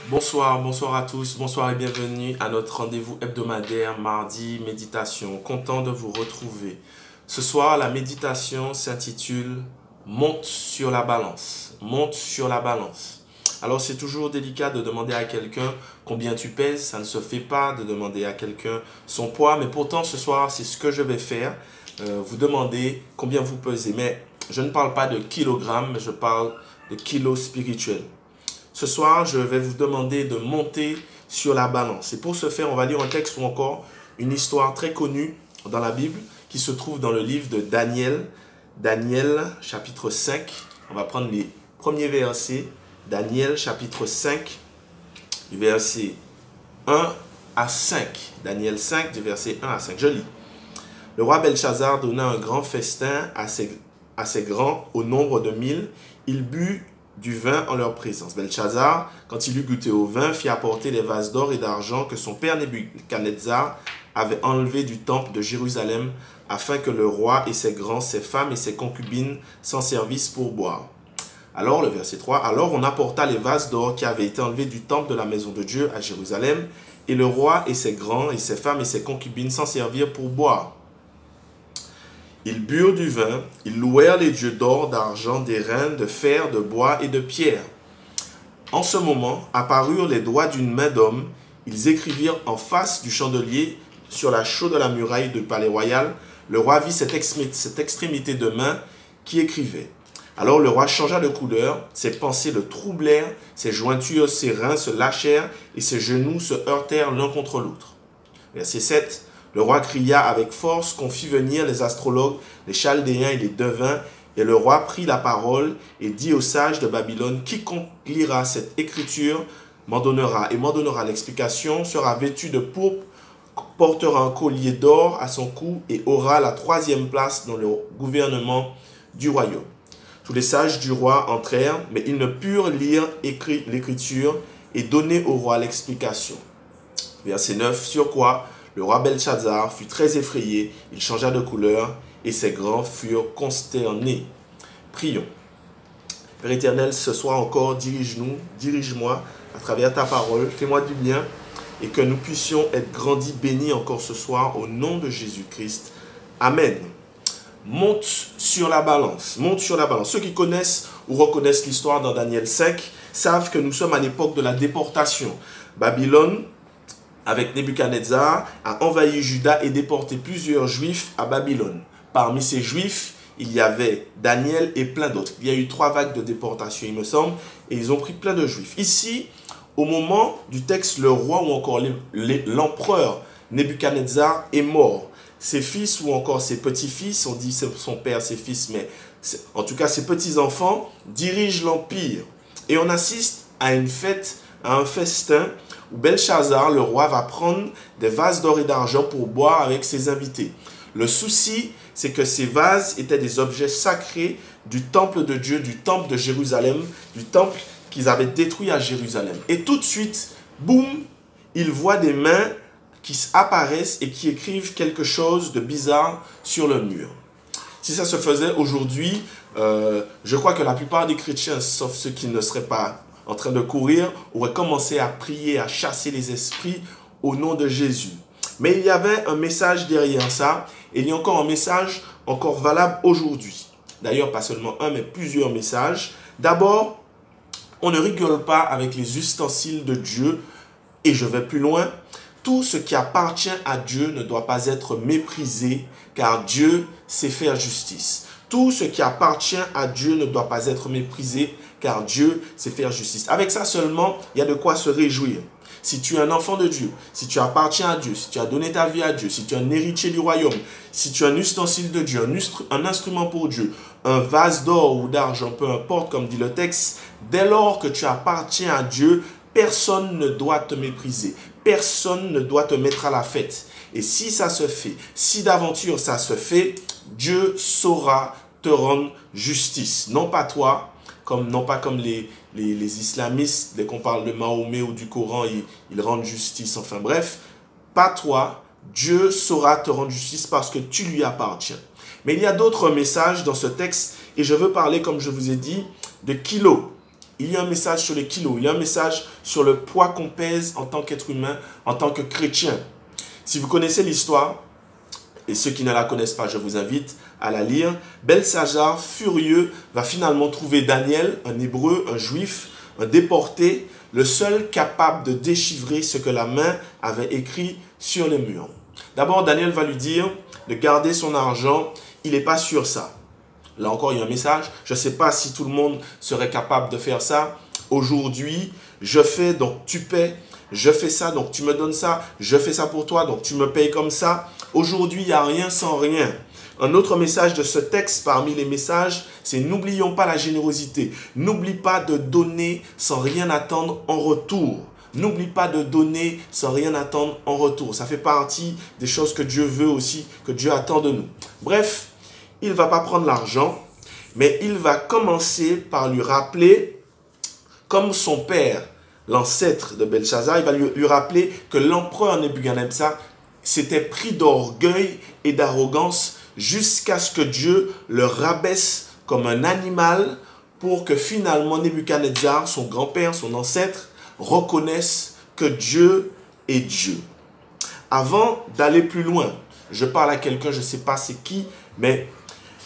Bonsoir à tous, bonsoir et bienvenue à notre rendez-vous hebdomadaire mardi méditation. Content de vous retrouver. Ce soir, la méditation s'intitule Monte sur la balance. Monte sur la balance. Alors c'est toujours délicat de demander à quelqu'un combien tu pèses. Ça ne se fait pas de demander à quelqu'un son poids, mais pourtant ce soir c'est ce que je vais faire. Vous demander combien vous pesez. Mais je ne parle pas de kilogrammes, mais je parle de kilos spirituels. Ce soir, je vais vous demander de monter sur la balance. Et pour ce faire, on va lire un texte ou encore une histoire très connue dans la Bible qui se trouve dans le livre de Daniel. Daniel, chapitre 5. On va prendre les premiers versets. Daniel, chapitre 5, du verset 1 à 5. Daniel 5, du verset 1 à 5. Je lis. Le roi Belchazar donna un grand festin à ses grands au nombre de 1000. Il but du vin en leur présence. Belchazar, quand il eut goûté au vin, fit apporter les vases d'or et d'argent que son père Nebuchadnezzar avait enlevés du temple de Jérusalem, afin que le roi et ses grands, ses femmes et ses concubines s'en servissent pour boire. Alors, le verset 3, alors on apporta les vases d'or qui avaient été enlevés du temple de la maison de Dieu à Jérusalem, et le roi et ses grands et ses femmes et ses concubines s'en servirent pour boire. Ils burent du vin, ils louèrent les dieux d'or, d'argent, d'airain, de fer, de bois et de pierre. En ce moment, apparurent les doigts d'une main d'homme. Ils écrivirent en face du chandelier, sur la chaux de la muraille du palais royal. Le roi vit cette extrémité de main qui écrivait. Alors le roi changea de couleur, ses pensées le troublèrent, ses jointures, ses reins se lâchèrent et ses genoux se heurtèrent l'un contre l'autre. Verset 7. Le roi cria avec force qu'on fit venir les astrologues, les chaldéens et les devins, et le roi prit la parole et dit aux sages de Babylone, quiconque lira cette écriture m'en donnera l'explication, sera vêtu de pourpre, portera un collier d'or à son cou et aura la 3e place dans le gouvernement du royaume. Tous les sages du roi entrèrent, mais ils ne purent lire l'écriture et donner au roi l'explication. Verset 9, sur quoi le roi Belchazar fut très effrayé, il changea de couleur et ses grands furent consternés. Prions. Père éternel, ce soir encore, dirige-moi à travers ta parole, fais-moi du bien et que nous puissions être grandis, bénis encore ce soir au nom de Jésus-Christ. Amen. Monte sur la balance, monte sur la balance. Ceux qui connaissent ou reconnaissent l'histoire dans Daniel 5 savent que nous sommes à l'époque de la déportation. Babylone, avec Nebuchadnezzar, a envahi Juda et déporté plusieurs juifs à Babylone. Parmi ces juifs, il y avait Daniel et plein d'autres. Il y a eu 3 vagues de déportation, il me semble, et ils ont pris plein de juifs. Ici, au moment du texte, le roi ou encore l'empereur Nebuchadnezzar est mort. Ses fils ou encore ses petits-fils, on dit son père, ses fils, mais en tout cas ses petits-enfants, dirigent l'empire. Et on assiste à une fête, à un festin, où Belchazar, le roi, va prendre des vases d'or et d'argent pour boire avec ses invités. Le souci, c'est que ces vases étaient des objets sacrés du temple de Dieu, du temple de Jérusalem, du temple qu'ils avaient détruit à Jérusalem. Et tout de suite, boum, il voit des mains qui apparaissent et qui écrivent quelque chose de bizarre sur le mur. Si ça se faisait aujourd'hui, je crois que la plupart des chrétiens, sauf ceux qui ne seraient pas en train de courir, auraient commencé à prier, à chasser les esprits au nom de Jésus. Mais il y avait un message derrière ça, et il y a encore un message encore valable aujourd'hui. D'ailleurs, pas seulement un, mais plusieurs messages. D'abord, on ne rigole pas avec les ustensiles de Dieu, et je vais plus loin. Tout ce qui appartient à Dieu ne doit pas être méprisé, car Dieu sait faire justice. Tout ce qui appartient à Dieu ne doit pas être méprisé, car Dieu sait faire justice. Avec ça seulement, il y a de quoi se réjouir. Si tu es un enfant de Dieu, si tu appartiens à Dieu, si tu as donné ta vie à Dieu, si tu es un héritier du royaume, si tu es un ustensile de Dieu, un instrument pour Dieu, un vase d'or ou d'argent, peu importe, comme dit le texte, dès lors que tu appartiens à Dieu, personne ne doit te mépriser. Personne ne doit te mettre à la fête. Et si ça se fait, si d'aventure ça se fait, Dieu saura te rendre justice. Non pas toi, non pas comme les islamistes, dès qu'on parle de Mahomet ou du Coran, ils rendent justice. Enfin bref, pas toi, Dieu saura te rendre justice parce que tu lui appartiens. Mais il y a d'autres messages dans ce texte Et je veux parler, comme je vous ai dit, de kilos. Il y a un message sur les kilos. Il y a un message sur le poids qu'on pèse en tant qu'être humain, en tant que chrétien. Si vous connaissez l'histoire, et ceux qui ne la connaissent pas, je vous invite à la lire. Belshazzar, furieux, va finalement trouver Daniel, un hébreu, un juif, un déporté, le seul capable de déchiffrer ce que la main avait écrit sur les murs. D'abord, Daniel va lui dire de garder son argent. Il n'est pas sûr ça. Là encore, il y a un message. Je ne sais pas si tout le monde serait capable de faire ça. Aujourd'hui, je fais, donc tu paies. Je fais ça, donc tu me donnes ça. Je fais ça pour toi, donc tu me payes comme ça. Aujourd'hui, il n'y a rien sans rien. Un autre message de ce texte parmi les messages, c'est n'oublions pas la générosité. N'oublie pas de donner sans rien attendre en retour. N'oublie pas de donner sans rien attendre en retour. Ça fait partie des choses que Dieu veut aussi, que Dieu attend de nous. Bref, il ne va pas prendre l'argent, mais il va commencer par lui rappeler, comme son père, l'ancêtre de Belshazzar, il va lui rappeler que l'empereur Nebuchadnezzar s'était pris d'orgueil et d'arrogance jusqu'à ce que Dieu le rabaisse comme un animal pour que finalement Nebuchadnezzar, son grand-père, son ancêtre, reconnaisse que Dieu est Dieu. Avant d'aller plus loin, je parle à quelqu'un, je ne sais pas c'est qui, mais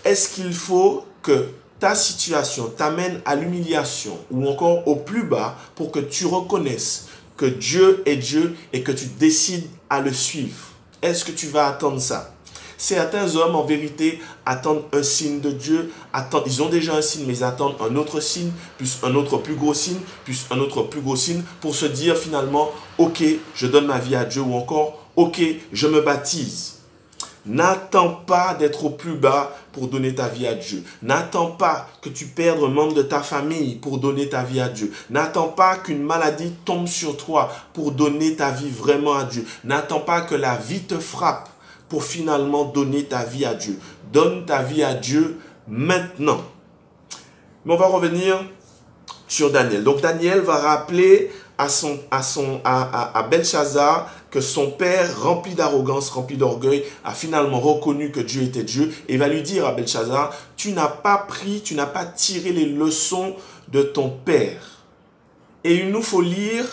est-ce qu'il faut que ta situation t'amène à l'humiliation ou encore au plus bas pour que tu reconnaisses que Dieu est Dieu et que tu décides à le suivre? Est-ce que tu vas attendre ça? Certains hommes, en vérité, attendent un signe de Dieu. Ils ont déjà un signe, mais ils attendent un autre signe, plus un autre plus gros signe, plus un autre plus gros signe, pour se dire finalement, ok, je donne ma vie à Dieu, ou encore, ok, je me baptise. N'attends pas d'être au plus bas pour donner ta vie à Dieu. N'attends pas que tu perdes un membre de ta famille pour donner ta vie à Dieu. N'attends pas qu'une maladie tombe sur toi pour donner ta vie vraiment à Dieu. N'attends pas que la vie te frappe pour finalement donner ta vie à Dieu. Donne ta vie à Dieu maintenant. Mais on va revenir sur Daniel. Donc Daniel va rappeler à Belshazzar que son père, rempli d'arrogance, rempli d'orgueil, a finalement reconnu que Dieu était Dieu et va lui dire à Belshazzar, tu n'as pas tiré les leçons de ton père. Et il nous faut lire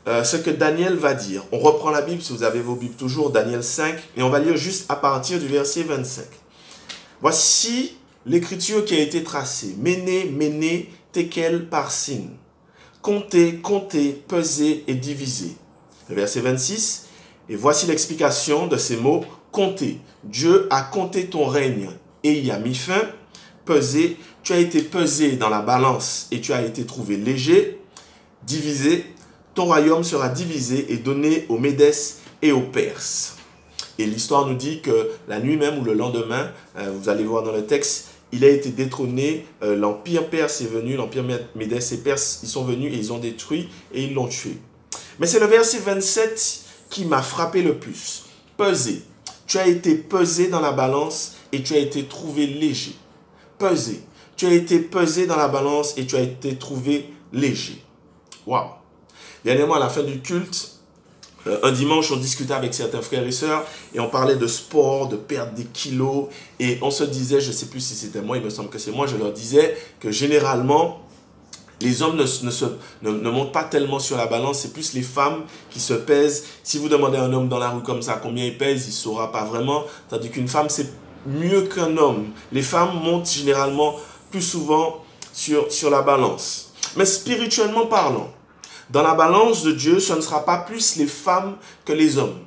ce que Daniel va dire. On reprend la Bible, si vous avez vos Bibles toujours, Daniel 5, et on va lire juste à partir du verset 25. Voici l'écriture qui a été tracée. Méné, méné, tekel, parsin. Compter, compter, peser et diviser. Le verset 26. Et voici l'explication de ces mots. Compter. Dieu a compté ton règne et y a mis fin. Peser. Tu as été pesé dans la balance et tu as été trouvé léger. Diviser. Ton royaume sera divisé et donné aux Médès et aux Perses. Et l'histoire nous dit que la nuit même ou le lendemain, vous allez voir dans le texte, il a été détrôné, l'empire perse est venu, l'empire Médès et Perse, ils sont venus et ils ont détruit et ils l'ont tué. Mais c'est le verset 27 qui m'a frappé le plus. Peser. Tu as été pesé dans la balance et tu as été trouvé léger. Peser. Tu as été pesé dans la balance et tu as été trouvé léger. Waouh! Dernièrement, à la fin du culte, un dimanche, on discutait avec certains frères et sœurs et on parlait de sport, de perdre des kilos. Et on se disait, je ne sais plus si c'était moi, il me semble que c'est moi, je leur disais que généralement, les hommes ne montent pas tellement sur la balance, c'est plus les femmes qui se pèsent. Si vous demandez à un homme dans la rue comme ça combien il pèse, il ne saura pas vraiment. Tandis qu'une femme, c'est mieux qu'un homme. Les femmes montent généralement plus souvent sur la balance. Mais spirituellement parlant, dans la balance de Dieu, ce ne sera pas plus les femmes que les hommes.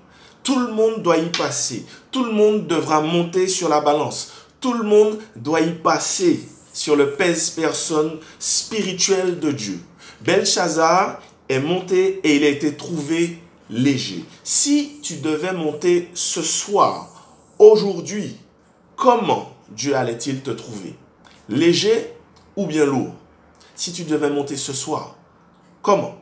Tout le monde doit y passer. Tout le monde devra monter sur la balance. Tout le monde doit y passer sur le pèse-personne spirituel de Dieu. Belshazzar est monté et il a été trouvé léger. Si tu devais monter ce soir, aujourd'hui, comment Dieu allait-il te trouver? Léger ou bien lourd? Si tu devais monter ce soir, comment?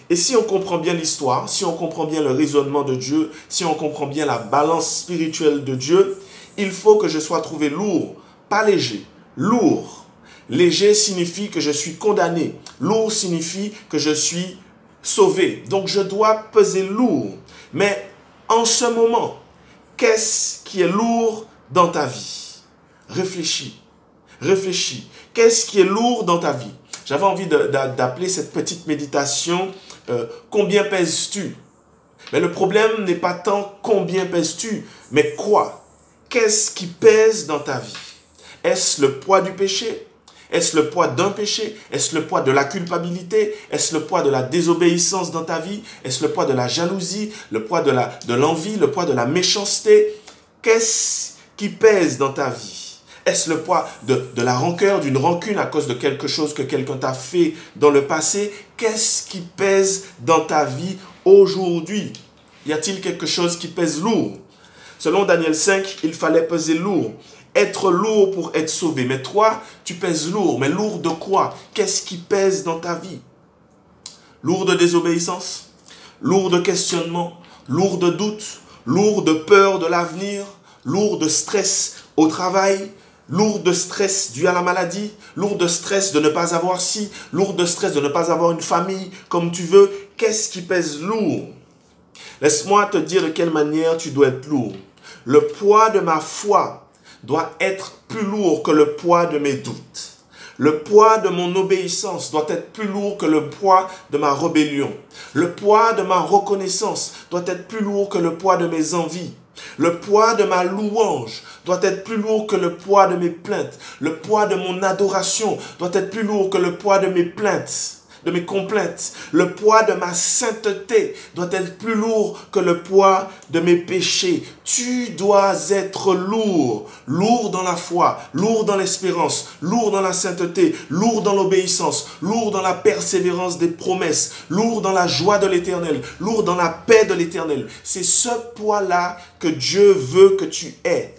Et si on comprend bien l'histoire, si on comprend bien le raisonnement de Dieu, si on comprend bien la balance spirituelle de Dieu, il faut que je sois trouvé lourd, pas léger, lourd. Léger signifie que je suis condamné. Lourd signifie que je suis sauvé. Donc je dois peser lourd. Mais en ce moment, qu'est-ce qui est lourd dans ta vie? Réfléchis. Réfléchis. Qu'est-ce qui est lourd dans ta vie? J'avais envie d'appeler cette petite méditation combien pèses-tu? Mais le problème n'est pas tant combien pèses-tu, mais quoi? Qu'est-ce qui pèse dans ta vie? Est-ce le poids du péché? Est-ce le poids d'un péché? Est-ce le poids de la culpabilité? Est-ce le poids de la désobéissance dans ta vie? Est-ce le poids de la jalousie? Le poids de l'envie? Le poids de la méchanceté? Qu'est-ce qui pèse dans ta vie? Est-ce le poids de la rancœur, d'une rancune à cause de quelque chose que quelqu'un t'a fait dans le passé? Qu'est-ce qui pèse dans ta vie aujourd'hui? Y a-t-il quelque chose qui pèse lourd? Selon Daniel 5, il fallait peser lourd. Être lourd pour être sauvé. Mais toi, tu pèses lourd. Mais lourd de quoi? Qu'est-ce qui pèse dans ta vie? Lourd de désobéissance? Lourd de questionnement? Lourd de doute? Lourd de peur de l'avenir? Lourd de stress au travail? Lourd de stress dû à la maladie? Lourd de stress de ne pas avoir ci? Lourd de stress de ne pas avoir une famille comme tu veux? Qu'est-ce qui pèse lourd? Laisse-moi te dire de quelle manière tu dois être lourd. Le poids de ma foi doit être plus lourd que le poids de mes doutes. Le poids de mon obéissance doit être plus lourd que le poids de ma rébellion. Le poids de ma reconnaissance doit être plus lourd que le poids de mes envies. Le poids de ma louange doit être plus lourd que le poids de mes plaintes. Le poids de mon adoration doit être plus lourd que le poids de mes plaintes, de mes complaintes. Le poids de ma sainteté doit être plus lourd que le poids de mes péchés. Tu dois être lourd. Lourd dans la foi, lourd dans l'espérance, lourd dans la sainteté, lourd dans l'obéissance, lourd dans la persévérance des promesses, lourd dans la joie de l'Éternel, lourd dans la paix de l'Éternel. C'est ce poids-là que Dieu veut que tu aies.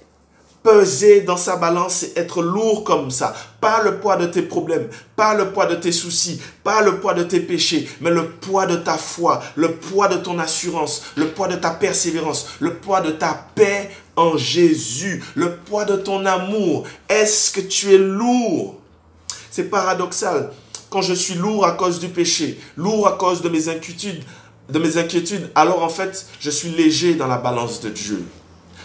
Peser dans sa balance et être lourd comme ça. Pas le poids de tes problèmes, pas le poids de tes soucis, pas le poids de tes péchés, mais le poids de ta foi, le poids de ton assurance, le poids de ta persévérance, le poids de ta paix en Jésus, le poids de ton amour. Est-ce que tu es lourd? C'est paradoxal. Quand je suis lourd à cause du péché, lourd à cause de mes inquiétudes, alors en fait, je suis léger dans la balance de Dieu.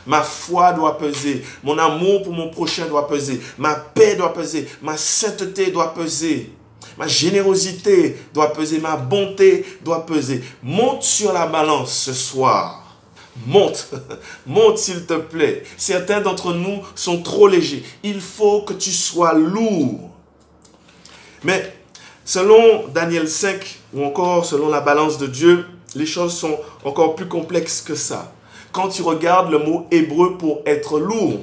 Ma foi doit peser, mon amour pour mon prochain doit peser, ma paix doit peser, ma sainteté doit peser, ma générosité doit peser, ma bonté doit peser. Monte sur la balance ce soir. Monte, monte s'il te plaît. Certains d'entre nous sont trop légers. Il faut que tu sois lourd. Mais selon Daniel 5 ou encore selon la balance de Dieu, les choses sont encore plus complexes que ça. Quand tu regardes le mot hébreu pour être lourd,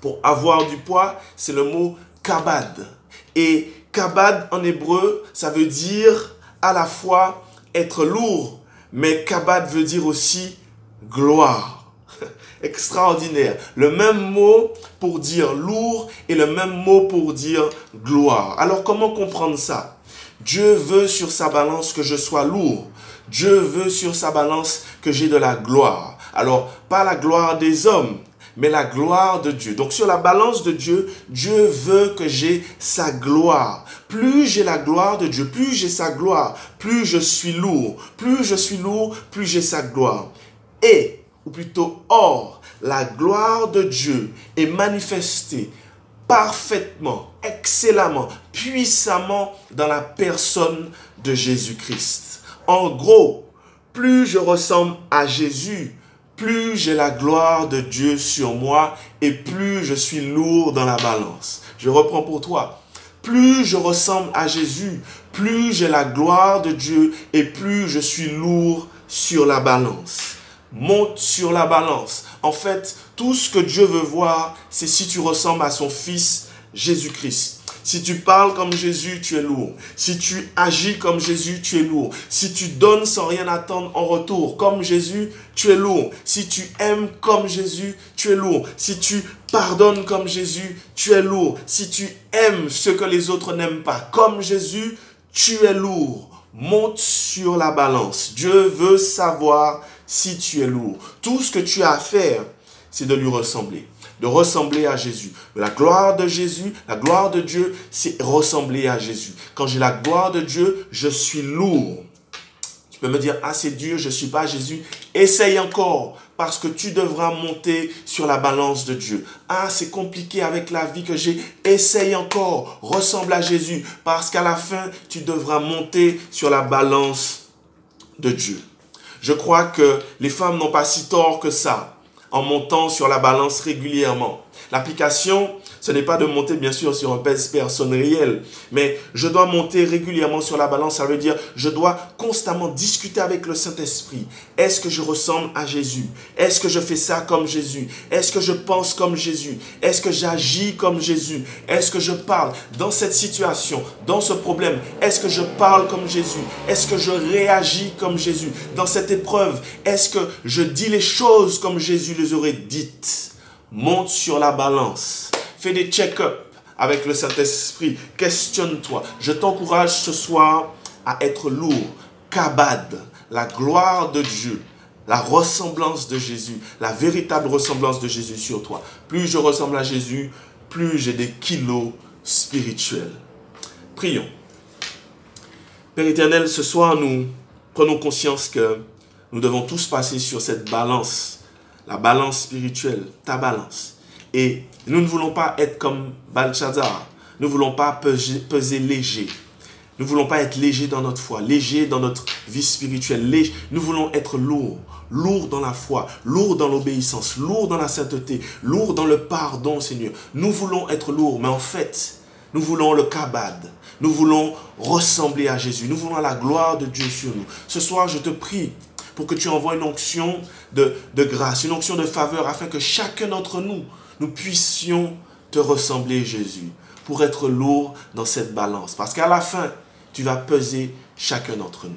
pour avoir du poids, c'est le mot kabad. Et kabad en hébreu, ça veut dire à la fois être lourd, mais kabad veut dire aussi gloire. Extraordinaire. Le même mot pour dire lourd et le même mot pour dire gloire. Alors comment comprendre ça? Dieu veut sur sa balance que je sois lourd. Dieu veut sur sa balance que j'ai de la gloire. Alors, pas la gloire des hommes, mais la gloire de Dieu. Donc, sur la balance de Dieu, Dieu veut que j'ai sa gloire. Plus j'ai la gloire de Dieu, plus j'ai sa gloire, plus je suis lourd. Plus je suis lourd, plus j'ai sa gloire. Et, ou plutôt, or, la gloire de Dieu est manifestée parfaitement, excellemment, puissamment dans la personne de Jésus-Christ. En gros, plus je ressemble à Jésus, plus j'ai la gloire de Dieu sur moi et plus je suis lourd dans la balance. Je reprends pour toi. Plus je ressemble à Jésus, plus j'ai la gloire de Dieu et plus je suis lourd sur la balance. Monte sur la balance. En fait, tout ce que Dieu veut voir, c'est si tu ressembles à son Fils Jésus-Christ. Si tu parles comme Jésus, tu es lourd. Si tu agis comme Jésus, tu es lourd. Si tu donnes sans rien attendre en retour comme Jésus, tu es lourd. Si tu aimes comme Jésus, tu es lourd. Si tu pardonnes comme Jésus, tu es lourd. Si tu aimes ce que les autres n'aiment pas comme Jésus, tu es lourd. Monte sur la balance. Dieu veut savoir si tu es lourd. Tout ce que tu as à faire, c'est de lui ressembler. De ressembler à Jésus. La gloire de Jésus, la gloire de Dieu, c'est ressembler à Jésus. Quand j'ai la gloire de Dieu, je suis lourd. Tu peux me dire, ah c'est dur, je ne suis pas Jésus. Essaye encore. parce que tu devras monter sur la balance de Dieu. Ah, c'est compliqué avec la vie que j'ai. Essaye encore, ressemble à Jésus, parce qu'à la fin, tu devras monter sur la balance de Dieu. Je crois que les femmes n'ont pas si tort que ça, en montant sur la balance régulièrement. L'application, ce n'est pas de monter bien sûr sur un pèse-personne réel, mais je dois monter régulièrement sur la balance. Ça veut dire je dois constamment discuter avec le Saint-Esprit. Est-ce que je ressemble à Jésus? Est-ce que je fais ça comme Jésus? Est-ce que je pense comme Jésus? Est-ce que j'agis comme Jésus? Est-ce que je parle dans cette situation, dans ce problème? Est-ce que je parle comme Jésus? Est-ce que je réagis comme Jésus? Dans cette épreuve, est-ce que je dis les choses comme Jésus les aurait dites? Monte sur la balance. Fais des check-up avec le Saint-Esprit. Questionne-toi. Je t'encourage ce soir à être lourd. Kabad, la gloire de Dieu, la ressemblance de Jésus, la véritable ressemblance de Jésus sur toi. Plus je ressemble à Jésus, plus j'ai des kilos spirituels. Prions. Père éternel, ce soir, nous prenons conscience que nous devons tous passer sur cette balance. La balance spirituelle, ta balance. Et nous ne voulons pas être comme Belshazzar. Nous ne voulons pas peser léger. Nous ne voulons pas être léger dans notre foi, léger dans notre vie spirituelle. Léger. Nous voulons être lourds. Lourds dans la foi, lourds dans l'obéissance, lourds dans la sainteté, lourds dans le pardon, Seigneur. Nous voulons être lourds, mais en fait, nous voulons le kabad. Nous voulons ressembler à Jésus. Nous voulons la gloire de Dieu sur nous. Ce soir, je te prie pour que tu envoies une onction de grâce, une onction de faveur, afin que chacun d'entre nous, nous puissions te ressembler, Jésus, pour être lourd dans cette balance. Parce qu'à la fin, tu vas peser chacun d'entre nous.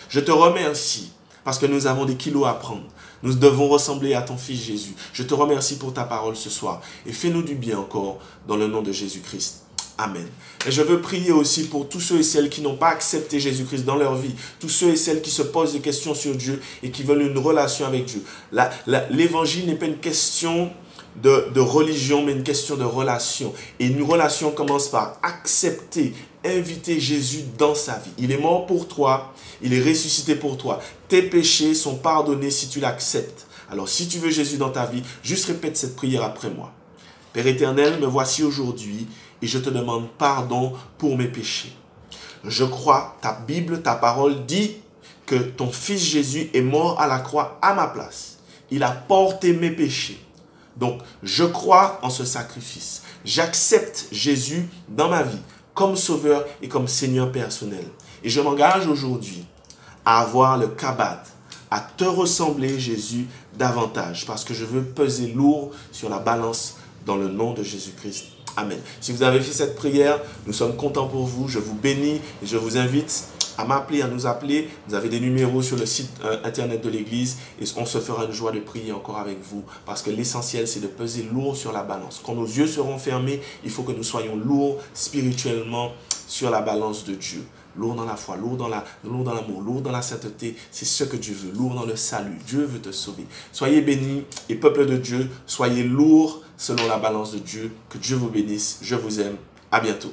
Je te remercie, parce que nous avons des kilos à prendre. Nous devons ressembler à ton Fils Jésus. Je te remercie pour ta parole ce soir. Et fais-nous du bien encore, dans le nom de Jésus-Christ. Amen. Et je veux prier aussi pour tous ceux et celles qui n'ont pas accepté Jésus-Christ dans leur vie. Tous ceux et celles qui se posent des questions sur Dieu et qui veulent une relation avec Dieu. L'évangile n'est pas une question de religion, mais une question de relation. Et une relation commence par accepter, inviter Jésus dans sa vie. Il est mort pour toi, il est ressuscité pour toi. Tes péchés sont pardonnés si tu l'acceptes. Alors si tu veux Jésus dans ta vie, juste répète cette prière après moi. Père éternel, me voici aujourd'hui et je te demande pardon pour mes péchés. Je crois, ta Bible, ta parole dit que ton Fils Jésus est mort à la croix à ma place. Il a porté mes péchés. Donc, je crois en ce sacrifice. J'accepte Jésus dans ma vie comme Sauveur et comme Seigneur personnel. Et je m'engage aujourd'hui à avoir le kabad, à te ressembler, Jésus, davantage, parce que je veux peser lourd sur la balance dans le nom de Jésus-Christ. Amen. Si vous avez fait cette prière, nous sommes contents pour vous. Je vous bénis et je vous invite à m'appeler, à nous appeler. Vous avez des numéros sur le site internet de l'église et on se fera une joie de prier encore avec vous parce que l'essentiel, c'est de peser lourd sur la balance. Quand nos yeux seront fermés, il faut que nous soyons lourds spirituellement sur la balance de Dieu. Lourd dans la foi, lourd dans l'amour, lourd dans la sainteté. C'est ce que Dieu veut, lourd dans le salut. Dieu veut te sauver. Soyez bénis et peuple de Dieu, soyez lourds selon la balance de Dieu. Que Dieu vous bénisse. Je vous aime. À bientôt.